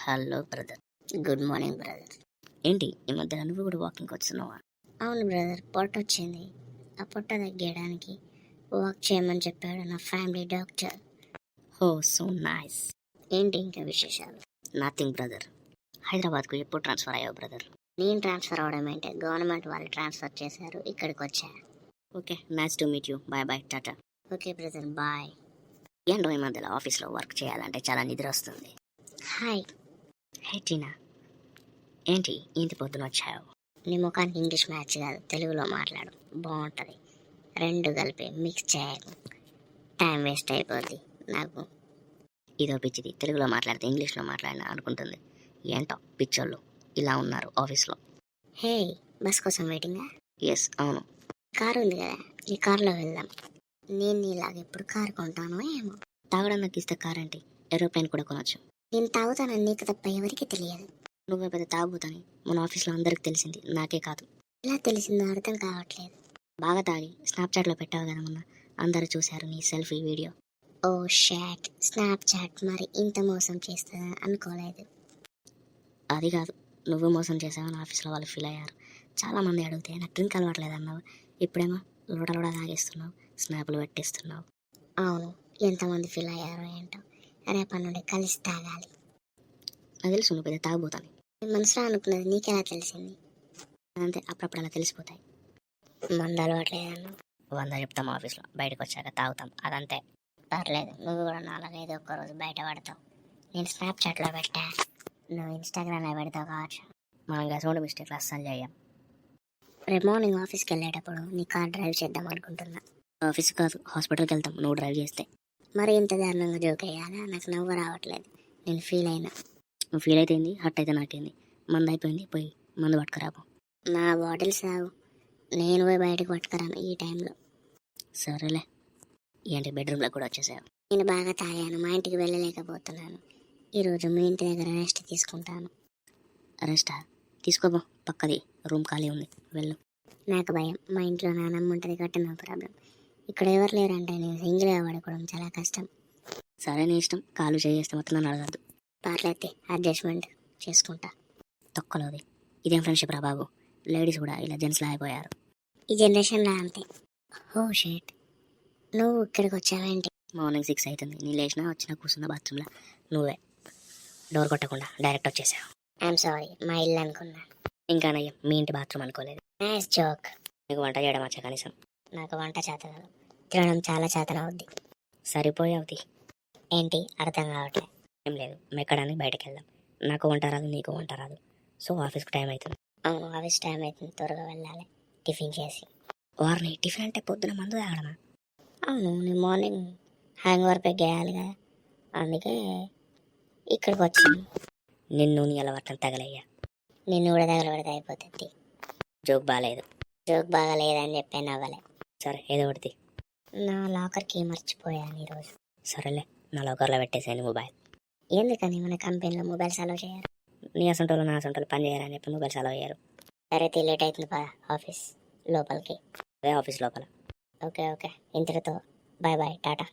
Hello brother. Good morning brother. ఏంటి ఈ మధ్య నువ్వు కూడా వాకింగ్కి వస్తున్నావా? అవును బ్రదర్, పొట్ట వచ్చింది. ఆ పొట్ట తగ్గడానికి వాక్ చేయమని చెప్పాడు నా ఫ్యామిలీ డాక్టర్. ఓ సో నైస్. ఏంటి ఇంకా విశేషాలు? Nothing brother. హైదరాబాద్కు ఎప్పుడు ట్రాన్స్ఫర్ అయ్యావు బ్రదర్? నేను ట్రాన్స్ఫర్ అవడం ఏంటి, గవర్నమెంట్ వాళ్ళు ట్రాన్స్ఫర్ చేశారు, ఇక్కడికి వచ్చా. Okay, nice to meet you. Bye bye, టాటా. Okay brother, bye. ఏంటో ఈ మధ్యలో ఆఫీస్లో వర్క్ చేయాలంటే చాలా నిద్ర వస్తుంది. హాయ్. హే టీనా, ఏంటి ఇంటి పొద్దున వచ్చావు? నీ ముఖానికి ఇంగ్లీష్ మ్యాచ్ కాదు, తెలుగులో మాట్లాడు, బాగుంటుంది. రెండు కలిపి మిక్స్ చేయకు, టైం వేస్ట్ అయిపోద్ది. నాకు ఇదో పిచ్చిది, తెలుగులో మాట్లాడితే ఇంగ్లీష్లో మాట్లాడినా అనుకుంటుంది. ఏంటో పిచ్చోళ్ళు ఇలా ఉన్నారు ఆఫీస్లో. హే, బస్ కోసం వెయిటింగా? ఎస్ అవును. కారు ఉంది కదా, ఈ కారులో వెళ్దాం. నేను నీలాగా ఎప్పుడు కారు కొంటానో ఏమో. తాగడం నాకు ఇస్తే కార్ ఏంటి, ఏరోప్లేన్ కూడా కొనొచ్చు. నేను తాగుతానని నీకు తప్ప ఎవరికి తెలియదు. నువ్వే పెద్ద తాగుతాని మన ఆఫీస్లో అందరికి తెలిసింది, నాకే కాదు. ఎలా తెలిసిందో అర్థం కావట్లేదు. బాగా తాగి స్నాప్చాట్లో పెట్టావు కదా మొన్న, అందరూ చూశారు నీ సెల్ఫీ వీడియో. ఓ షాట్, స్నాప్చాట్ మరి ఇంత మోసం చేస్తుందని అనుకోలేదు. అది కాదు, నువ్వు మోసం చేసావని ఆఫీస్లో వాళ్ళు ఫీల్ అయ్యారు. చాలామంది అడిగితే నాకు డ్రింక్ అలవాట్లేదు అన్నావు, ఇప్పుడేమో లోడ తాగేస్తున్నావు, స్నాపులు పెట్టేస్తున్నావు. అవును, ఎంతమంది ఫీల్ అయ్యారో ఏంటో. రేపటి నుండి కలిసి తాగాలి. నాకు తెలుసు నువ్వు పెద్ద తాగుపోతాను. నేను మనసులో అనుకున్నది నీకెలా తెలిసింది? అంతే, అప్పుడప్పుడు అలా తెలిసిపోతాయి. మందు అలవాట్లేదన్నా 100 చెప్తాం ఆఫీస్లో, బయటకు వచ్చాక తాగుతాం, అదంతే. పర్లేదు, నువ్వు కూడా నాలుగైదు ఒక్కరోజు బయట పడతావు. నేను స్నాప్చాట్లో పెట్టా, నువ్వు ఇన్స్టాగ్రామ్లో పెడతావు కావచ్చు. మనం గసోండి మిస్టేక్లు అస్సలు చేయం. రేపు మార్నింగ్ ఆఫీస్కి వెళ్ళేటప్పుడు నీ కార్ డ్రైవ్ చేద్దాం అనుకుంటున్నా. ఆఫీస్ కాదు, హాస్పిటల్కి వెళ్తాం నువ్వు డ్రైవ్ చేస్తే. మరి ఇంత దారుణంగా జోక్ అయ్యాలా? నాకు నవ్వు రావట్లేదు, నేను ఫీల్ అయినా. నువ్వు ఫీల్ అయితే హట్ అయితే నాకేంది, మందు అయిపోయింది, పోయి మందు పట్టుకురాపు. నా బాటిల్స్ తాగు, నేను పోయి బయటకు పట్టుకురాను ఈ టైంలో. సరేలే. ఏంటి బెడ్రూమ్లో కూడా వచ్చేసావు? నేను బాగా తాగాను, మా ఇంటికి వెళ్ళలేకపోతున్నాను. ఈరోజు మీ ఇంటి దగ్గర రెస్ట్ తీసుకుంటాను. రెస్టా? తీసుకోబో, పక్కది రూమ్ ఖాళీ ఉంది, వెళ్ళు. నాకు భయం, మా ఇంట్లో నానమ్మ ఉంటుంది కాబట్టి నో ప్రాబ్లం. ఇక్కడ ఎవరు లేరంటే నేను సింగిల్గా పడుకోవడం చాలా కష్టం. సరే నీ ఇష్టం, కాలు చేస్తే మొత్తం నన్ను అడగద్దు. పర్లేతే, అడ్జస్ట్మెంట్ చేసుకుంటా. తొక్కలోది, ఇదేం ఫ్రెండ్షిప్ రా బాబు, లేడీస్ కూడా ఇలా జెంట్స్లా అయిపోయారు ఈ జనరేషన్లో, అంతే. ఓ షేట్, నువ్వు ఇక్కడికి వచ్చావేంటి? మార్నింగ్ 6 అవుతుంది, నీ లేచినా వచ్చినా కూర్చున్న బాత్రూంలో నువ్వే, డోర్ కొట్టకుండా డైరెక్ట్ వచ్చేసావు. ఐఎమ్ సారీ, మా ఇల్లు అనుకున్నా. ఇంకా నయ్యం, మీ ఇంటి బాత్రూమ్ అనుకోలేదు. Nice joke. నీకు వంట చేయడం వచ్చా కనీసం? నాకు వంట చేత కాదు, తినడం చాలా చేతనవుద్ది. సరిపోయావుది. ఏంటి అర్థం కావట్లేదు? ఏం లేదు, మెక్కడానికి బయటకు వెళ్దాం. నాకు వంట రాదు, నీకు వంట రాదు, సో ఆఫీస్కి టైం అవుతుంది. అవును, ఆఫీస్ టైం అవుతుంది, త్వరగా వెళ్ళాలి టిఫిన్ చేసి. వారిని టిఫిన్ అంటే పొద్దున మందు తాగడమా? అవును, నేను మార్నింగ్ హ్యాంగ్ ఓవర్ పెగ్ వేయాలి కదా, అందుకే ఇక్కడికి వచ్చాను. నిన్ను నీ అలవాట్లను తగలయ్యా. నిన్ను కూడా తగలబడితే అయిపోతుంది. జోక్ బాగాలేదు. జోక్ బాగాలేదని చెప్పే నవ్వలే. సరే ఏదో ఒకటి. నా లాకర్కి మర్చిపోయాను ఈరోజు. సరేలే, నా లాకర్లో పెట్టేసాను మొబైల్. ఎందుకని మన కంపెనీలో మొబైల్స్ అలౌ చేయరు? నీ అసంటోళ్ళు నా అసంటోళ్ళు పని చేయరని చెప్పి మొబైల్స్ అలౌ అయ్యారు. సరే లేట్ అవుతుంది పా ఆఫీస్ లోపలికి. అదే ఆఫీస్ లోపల. ఓకే ఓకే, ఇంతటితో బాయ్ బాయ్, టాటా.